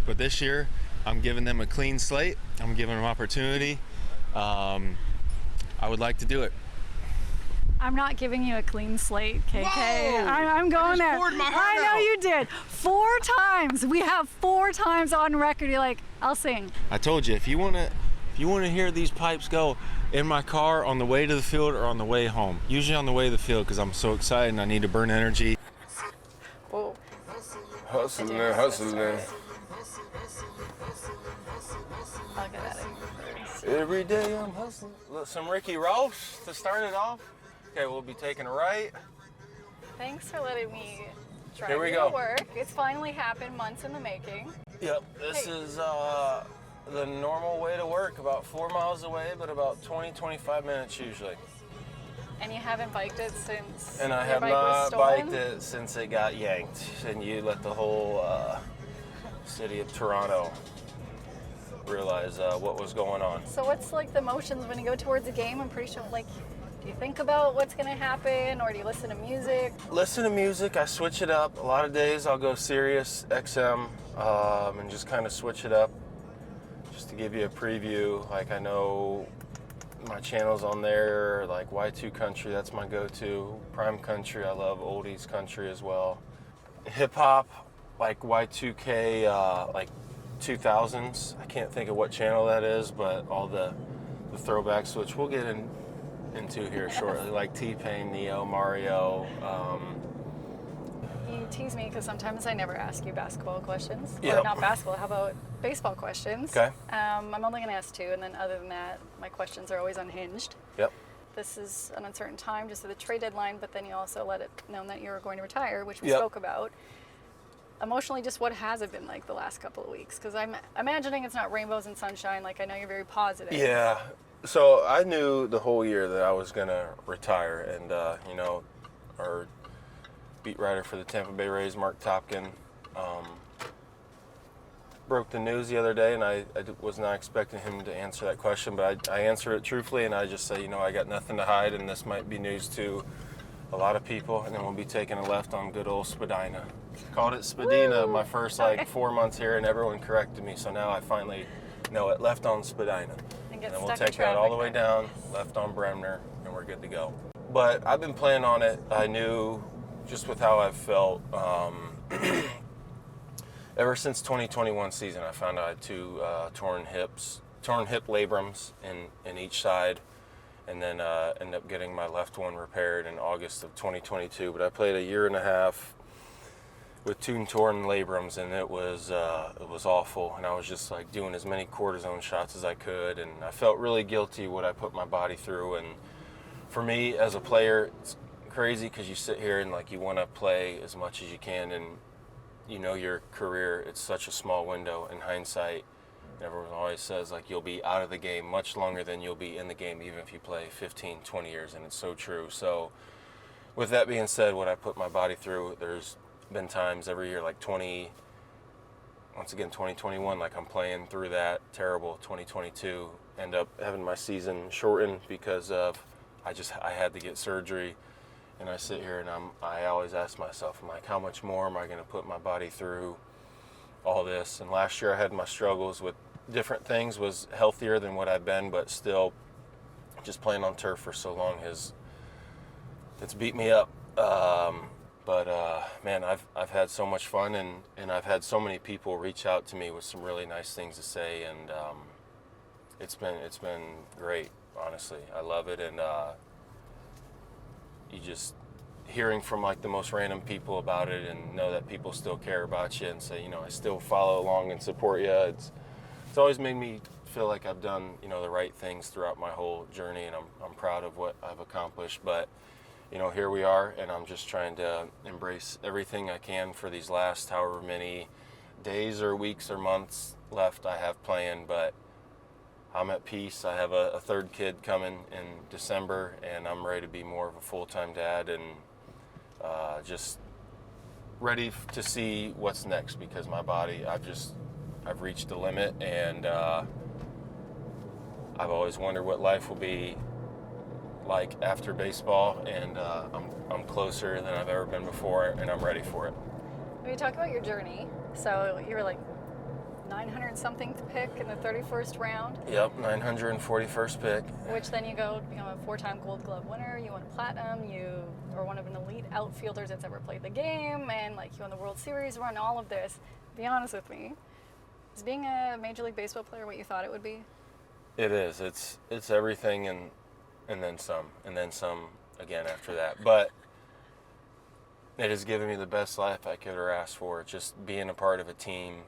But this year, I'm giving them a clean slate. I'm giving them opportunity. I would like to do it. I'm not giving you a clean slate, KK. I'm going there. I know you did. 4 times. We have 4 times on record. You're like, I'll sing. I told you, if you want to hear these pipes go in my car on the way to the field or on the way home. Usually on the way to the field because I'm so excited and I need to burn energy. Whoa. Hustling. I'll get out of here. Every day I'm hustling. Some Ricky Ross to start it off. Okay, we'll be taking a right. Thanks for letting me drive Here we you go. to work. It's finally happened, months in the making. Yep, this is the normal way to work, about 4 miles away, but about 20-25 minutes usually. And you haven't biked it since And I your have bike was not stolen? biked it since it got yanked, and you let the whole city of Toronto realize what was going on. So what's like the motions when you go towards a game? I'm pretty sure, like, do you think about what's going to happen, or do you listen to music? Listen to music, I switch it up. A lot of days I'll go Sirius XM and just kind of switch it up. Just to give you a preview, like I know my channels on there, like Y2 Country, that's my go-to. Prime Country, I love oldies country as well. Hip hop, like Y2K, like 2000s. I can't think of what channel that is, but all the throwbacks, which we'll get into here shortly, like T-Pain, Neo, Mario. You tease me because sometimes I never ask you basketball questions. Yep. Or not basketball, how about baseball questions? Okay. I'm only going to ask 2, and then other than that, my questions are always unhinged. Yep. This is an uncertain time, just at the trade deadline, but then you also let it known that you were going to retire, which we Yep. spoke about. Emotionally, just what has it been like the last couple of weeks? Because I'm imagining it's not rainbows and sunshine. Like, I know you're very positive. Yeah. So I knew the whole year that I was going to retire, and, our beat writer for the Tampa Bay Rays, Mark Topkin, broke the news the other day, and I was not expecting him to answer that question, but I answered it truthfully, and I just say, I got nothing to hide, and this might be news to a lot of people, and then we'll be taking a left on good old Spadina. Called it Spadina my first 4 months here, and everyone corrected me, so now I finally know it. Left on Spadina. And And get then we'll stuck in take that all the way traffic. down, left on Bremner, and we're good to go. But I've been planning on it. I knew just with how I've felt. Ever since 2021 season, I found I had 2 torn hip labrums in each side, and then ended up getting my left one repaired in August of 2022. But I played a year and a half with 2 torn labrums, and it was awful. And I was just like doing as many cortisone shots as I could, and I felt really guilty what I put my body through. And for me as a player, it's crazy because you sit here and like you want to play as much as you can, and your career, it's such a small window in hindsight. Everyone always says like you'll be out of the game much longer than you'll be in the game, even if you play 15, 20 years, and it's so true. So with that being said, what I put my body through, there's been times every year, like 2021, like I'm playing through that terrible 2022, end up having my season shortened because of I had to get surgery. And I sit here and I always ask myself, I'm like, how much more am I going to put my body through all this? And last year I had my struggles with different things, was healthier than what I've been, but still just playing on turf for so long it's beat me up. Man, I've had so much fun, and I've had so many people reach out to me with some really nice things to say, and it's been great, honestly. I love it, and you just hearing from like the most random people about it, and know that people still care about you and say, I still follow along and support you. It's always made me feel like I've done, the right things throughout my whole journey, and I'm proud of what I've accomplished. But, here we are, and I'm just trying to embrace everything I can for these last however many days or weeks or months left I have playing. But I'm at peace. I have a 3rd kid coming in December, and I'm ready to be more of a full-time dad, and just ready to see what's next, because my body, I've reached the limit, and I've always wondered what life will be like after baseball, and I'm closer than I've ever been before, and I'm ready for it. When you talk about your journey, so you were like 900-something pick in the 31st round. Yep, 941st pick. Which then you go become a 4-time Gold Glove winner. You won platinum. You are one of an elite outfielders that's ever played the game, and like you won the World Series run. All of this. Be honest with me. Is being a Major League Baseball player what you thought it would be? It is. It's everything and then some again after that. But it has given me the best life I could ever ask for. Just being a part of a team,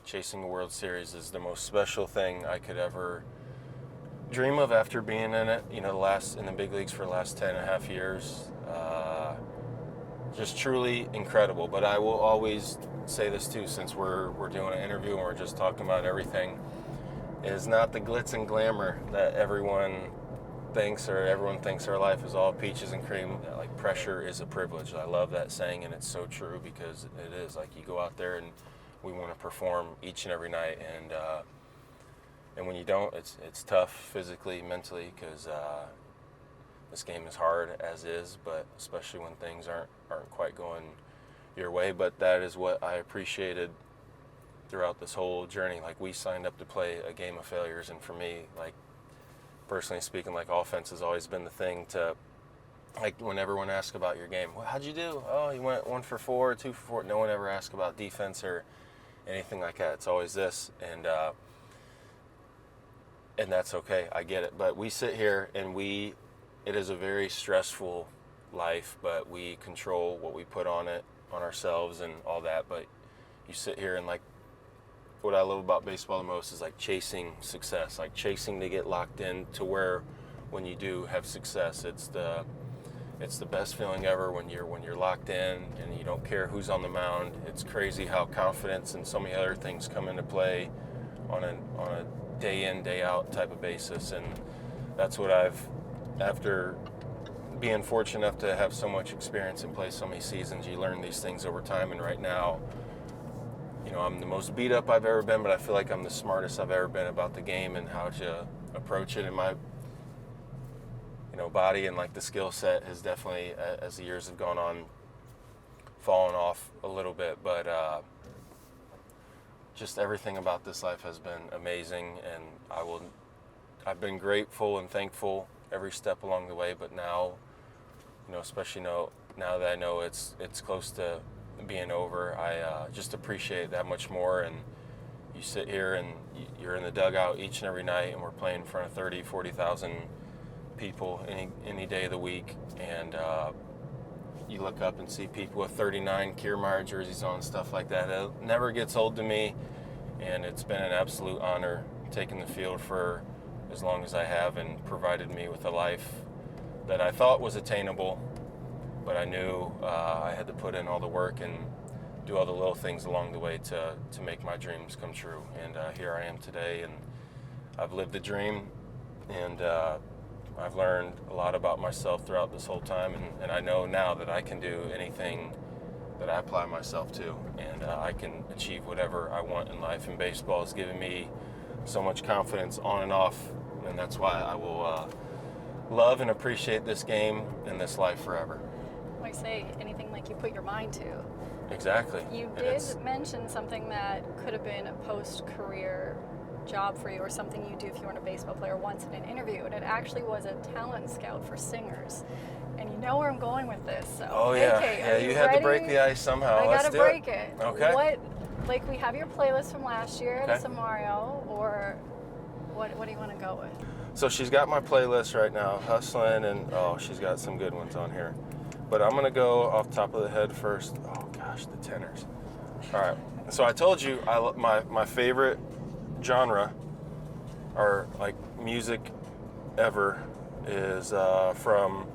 chasing a World Series is the most special thing I could ever dream of after being in it. You know, in the big leagues for the last 10.5 years. Just truly incredible. But I will always say this too, since we're doing an interview and we're just talking about everything, is not the glitz and glamour that everyone thinks our life is all peaches and cream. Like, pressure is a privilege. I love that saying, and it's so true, because it is. Like, you go out there and we want to perform each and every night, and when you don't, it's tough physically, mentally, because this game is hard as is, but especially when things aren't quite going your way. But that is what I appreciated throughout this whole journey. Like, we signed up to play a game of failures, and for me, like, personally speaking, like, offense has always been the thing to, like, when everyone asks about your game, well, how'd you do? Oh, you went 1 for 4, 2 for 4. No one ever asks about defense or anything like that. It's always this, and that's okay. I get it. But we sit here and it is a very stressful life, but we control what we put on ourselves and all that. But you sit here and, like, what I love about baseball the most is, like, chasing success, like chasing to get locked in to where when you do have success, it's the best feeling ever when you're locked in and you don't care who's on the mound. It's crazy how confidence and so many other things come into play on a day in, day out type of basis. And that's what after being fortunate enough to have so much experience and play so many seasons, you learn these things over time. And right now, you know, I'm the most beat up I've ever been, but I feel like I'm the smartest I've ever been about the game and how to approach it. And my, you know, body and, like, the skill set has definitely, as the years have gone on, fallen off a little bit. But just everything about this life has been amazing, and I've been grateful and thankful every step along the way. But now, you know, especially now that I know it's close to being over, I just appreciate it that much more. And you sit here and you're in the dugout each and every night, and we're playing in front of 30,000-40,000 people any day of the week, and you look up and see people with 39 Kiermaier jerseys on, stuff like that. It never gets old to me, and it's been an absolute honor taking the field for as long as I have, and provided me with a life that I thought was attainable, but I knew I had to put in all the work and do all the little things along the way to make my dreams come true. And here I am today, and I've lived the dream, and I've learned a lot about myself throughout this whole time, and I know now that I can do anything that I apply myself to, and I can achieve whatever I want in life. And baseball has given me so much confidence on and off, and that's why I will love and appreciate this game and this life forever. I say anything like you put your mind to. Exactly. You did mention something that could have been a post-career job for you, or something you do if you weren't a baseball player, once in an interview, and it actually was a talent scout for singers. And you know where I'm going with this. So, oh yeah, okay, you had to break the ice somehow. I Let's gotta do break it. it. Okay. What, like, we have your playlist from last year, Okay. the Samario, or what do you want to go with? So she's got my playlist right now, hustling, and she's got some good ones on here. But I'm gonna go off the top of the head first. Oh gosh, the tenors. All right. So I told you my favorite genre, or like music ever, is from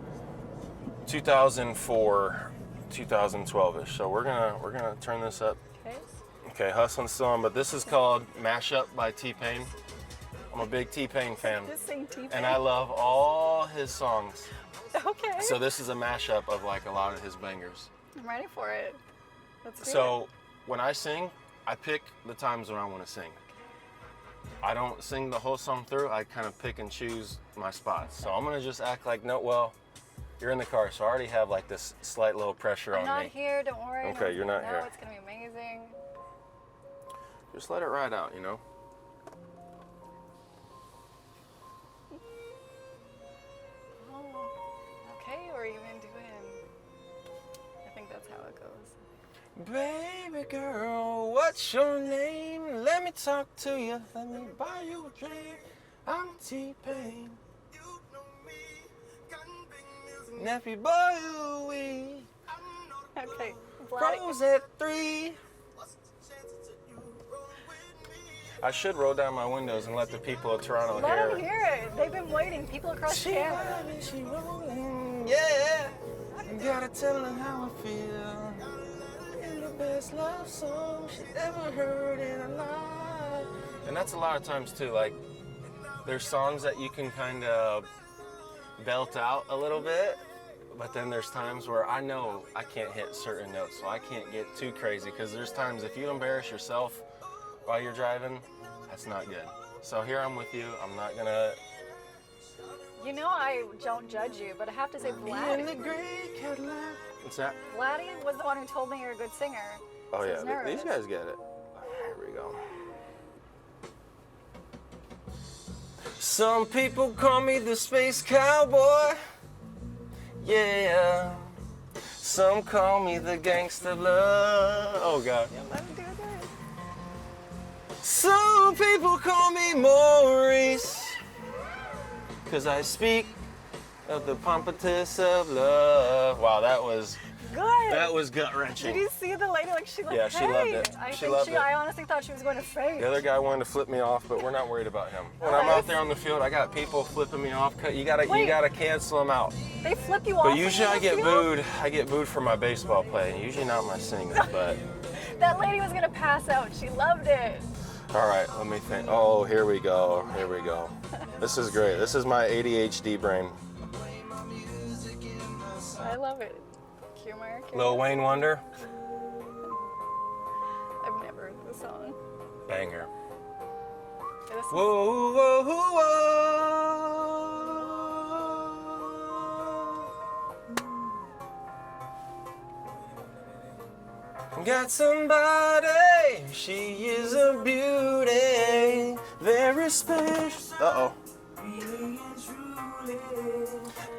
2004, 2012ish. So we're gonna turn this up. Okay, hustling still on, but this is called Mashup by T-Pain. I'm a big T-Pain fan. Just sing T-Pain. And I love all his songs. Okay. So this is a mashup of, like, a lot of his bangers. I'm ready for it. Let's do it. So when I sing, I pick the times when I want to sing. I don't sing the whole song through. I kind of pick and choose my spots. So I'm gonna just act like, no, well, you're in the car, so I already have, like, this slight little pressure on me. I'm not here. Don't worry. Okay, you're not here. It's gonna be amazing. Just let it ride out, you know? Oh, okay, or even doing. I think that's how it goes. Baby girl, what's your name? Let me talk to you. Let me buy you a drink. I'm T-Pain. Nephew boy, ooh-wee. Okay, Vladdy. Rose at 3. I should roll down my windows and let the people of Toronto Let hear. them hear it. They've been waiting. People across Canada. She rolling, yeah. You gotta tell her how I feel. In the best love song she ever heard in her life. And that's a lot of times too, like, there's songs that you can kind of belt out a little bit, but then there's times where I know I can't hit certain notes, so I can't get too crazy, because there's times if you embarrass yourself while you're driving, that's not good. So here I'm with you. I'm not gonna. You know I don't judge you, but I have to say In the Vladdy. gray Cadillac. What's that? Vladdy was the one who told me you're a good singer. Oh So I yeah, was nervous. these guys get it. Here we go. Some people call me the space cowboy. Yeah. Some call me the gangster love. Oh God. Let him do this. Some people call me Maurice. 'Cause I speak of the pompatus of love. Wow, that was Good. gut wrenching. Did you see the lady? Like she like, Yeah, she hey. loved it. I She think loved it. I honestly thought she was going to faint. The other guy wanted to flip me off, but we're not worried about him. When I'm out there on the field, I got people flipping me off. You gotta cancel them out. They flip you off. But when usually you're I in the get field? booed. I get booed for my baseball play. Usually not my singing, but That lady was gonna pass out. She loved it. all right. Let me think. Oh, here we go. Here we go. This is great. This is my ADHD brain. I love it. Kiermaier. Lil Wayne Wonder, I've never heard the song. banger. This is- Whoa, whoa, whoa. Got somebody, she is a beauty, very special. Uh-oh.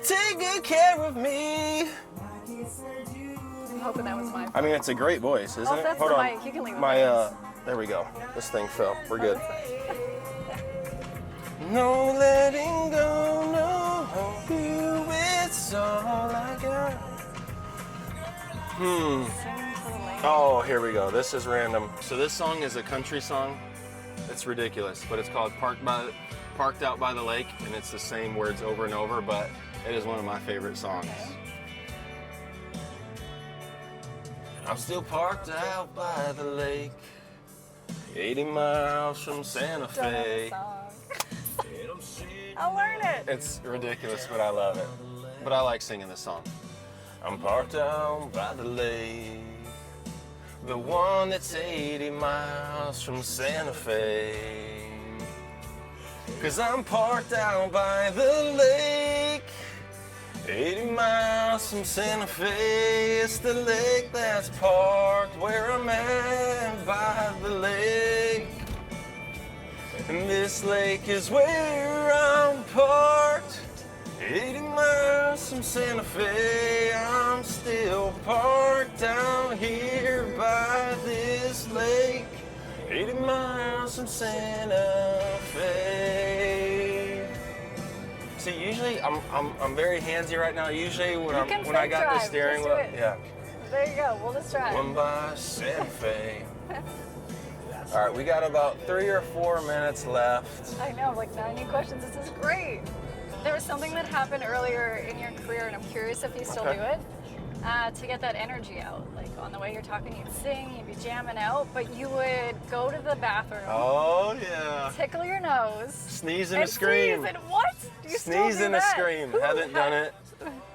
Take good care of me. I'm hoping that was my. I mean, it's a great voice, isn't Oh, it? that's Hold the on. mic. You can leave it. There we go. This thing fell. We're good. No letting go, no, you, it's all I got. Oh, here we go. This is random. So this song is a country song. It's ridiculous, but it's called Parked Out by the Lake, and it's the same words over and over, but it is one of my favorite songs. I'm still parked out by the lake, 80 miles from Santa Don't know Fe. the song. I'll learn it. It's ridiculous, but I love it. But I like singing this song. I'm parked down by the lake, the one that's 80 miles from Santa Fe. 'Cause I'm parked down by the lake, 80 miles from Santa Fe. It's the lake that's parked where I'm at by the lake. And this lake is where I'm parked, 80 miles from Santa Fe. I'm still parked down here by this lake, 80 miles from Santa Fe. See, usually I'm very handsy right now. Usually when I got the drive. steering Just do wheel, it. yeah. There you go. We'll just try. One by Santa Fe. All right, we got about 3 or 4 minutes left. I know, like 90 questions. This is great. There was something that happened earlier in your career, and I'm curious if you still Okay. do it, to get that energy out. Like on the way you're talking, you'd sing, you'd be jamming out, but you would go to the bathroom, Oh yeah. tickle your nose, Sneeze and and a scream. sneeze, and what? Do you still Sneeze do and a that? scream. Who Haven't done has- it.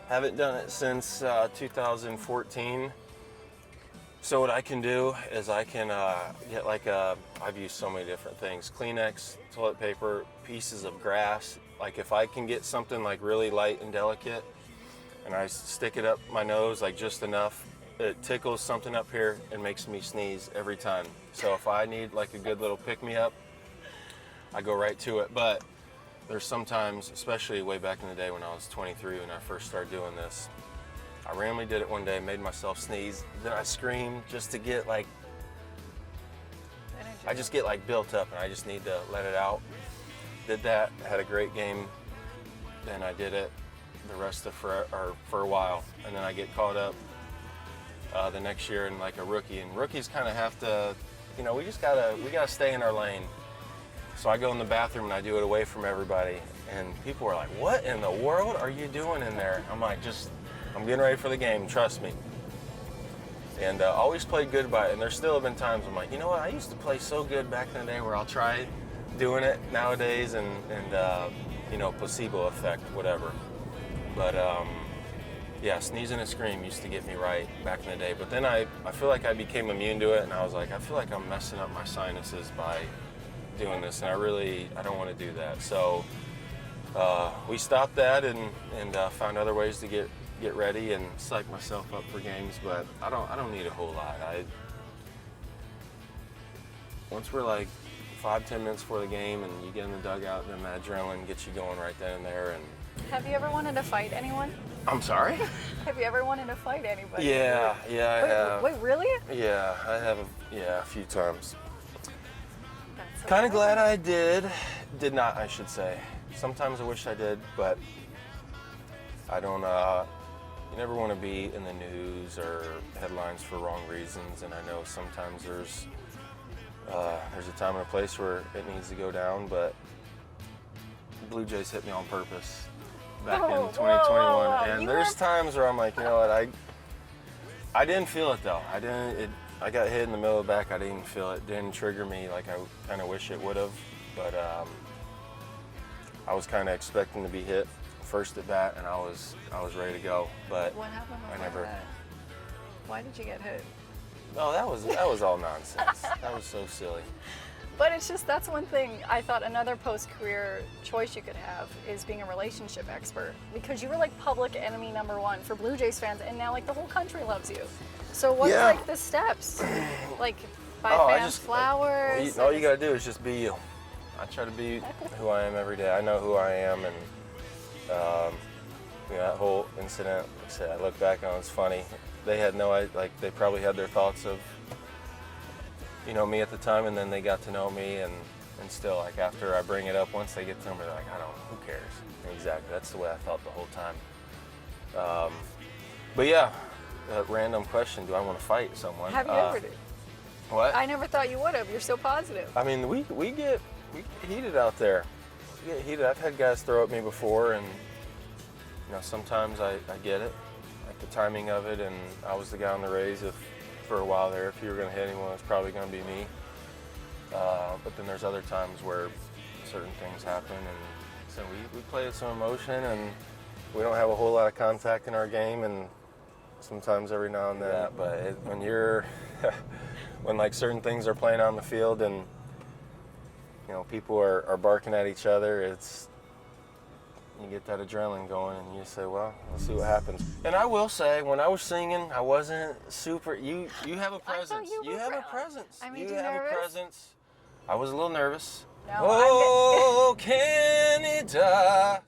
Haven't done it since 2014. So what I can do is I can get like I've used so many different things: Kleenex, toilet paper, pieces of grass. Like if I can get something like really light and delicate, and I stick it up my nose like just enough, it tickles something up here and makes me sneeze every time. So if I need like a good little pick-me-up, I go right to it. But there's sometimes, especially way back in the day when I was 23 when I first started doing this, I randomly did it one day, made myself sneeze, then I screamed just to get like, I just get like built up and I just need to let it out. Did that, had a great game, then I did it the rest of for a while, and then I get caught up the next year in like a rookie, and rookies kind of have to, you know, we gotta stay in our lane. So I go in the bathroom and I do it away from everybody, and people are like, "What in the world are you doing in there?" I'm like, I'm getting ready for the game, trust me. And always played good by it, and there still have been times I'm like, you know what, I used to play so good back in the day where I'll try doing it nowadays, and you know, placebo effect, whatever. But yeah, sneeze and a scream used to get me right back in the day. But then I feel like I became immune to it, and I was like, I feel like I'm messing up my sinuses by doing this, and I don't want to do that. So we stopped that and found other ways to get ready and psych myself up for games. But I don't need a whole lot. Once we're like 5-10 minutes before the game and you get in the dugout, then the adrenaline gets you going right then and there. And have you ever wanted to fight anyone? I'm sorry? Have you ever wanted to fight anybody? Yeah, I have. Wait, really? Yeah, I have. A few times. That's so Kind of funny. glad I did not, I should say. Sometimes I wish I did, but I don't. You never want to be in the news or headlines for wrong reasons, and I know sometimes there's a time and a place where it needs to go down, but Blue Jays hit me on purpose back in 2021, whoa. and there's times where I'm like, you know what, I didn't feel it though. I got hit in the middle of the back. I didn't feel it. Didn't trigger me like I kind of wish it would have, but I was kind of expecting to be hit first at bat, and I was ready to go. But What happened I before never. that? Why did you get hit? Oh, that was all nonsense. That was so silly. But it's just, that's one thing I thought another post-career choice you could have is being a relationship expert, because you were like public enemy number one for Blue Jays fans, and now like the whole country loves you. So what's Yeah. like the steps? Like buy fans flowers? All you gotta do is just be you. I try to be who I am every day. I know who I am, and you know, that whole incident, like I said, I look back on it, it's funny. They had no idea, like they probably had their thoughts of, you know, me at the time, and then they got to know me, and still, like after I bring it up, once they get to know me, they're like, who cares? Exactly, that's the way I felt the whole time. But yeah, a random question, do I want to fight someone? Have you ever? What? I never thought you would have. You're so positive. I mean, we get heated out there. We get heated. I've had guys throw at me before, and you know, sometimes I get it, like the timing of it, and I was the guy on the Rays for a while there. If you were going to hit anyone, it's probably going to be me. But then there's other times where certain things happen, and so we play with some emotion, and we don't have a whole lot of contact in our game, and sometimes every now and then. But when you're when like certain things are playing on the field, and you know, people are barking at each other, you get that adrenaline going, and you say, well, let's see what happens. And I will say, when I was singing, I wasn't super. You have a presence. you have were a presence. I made you you have nervous? a presence. I was a little nervous. No, Oh, Canada.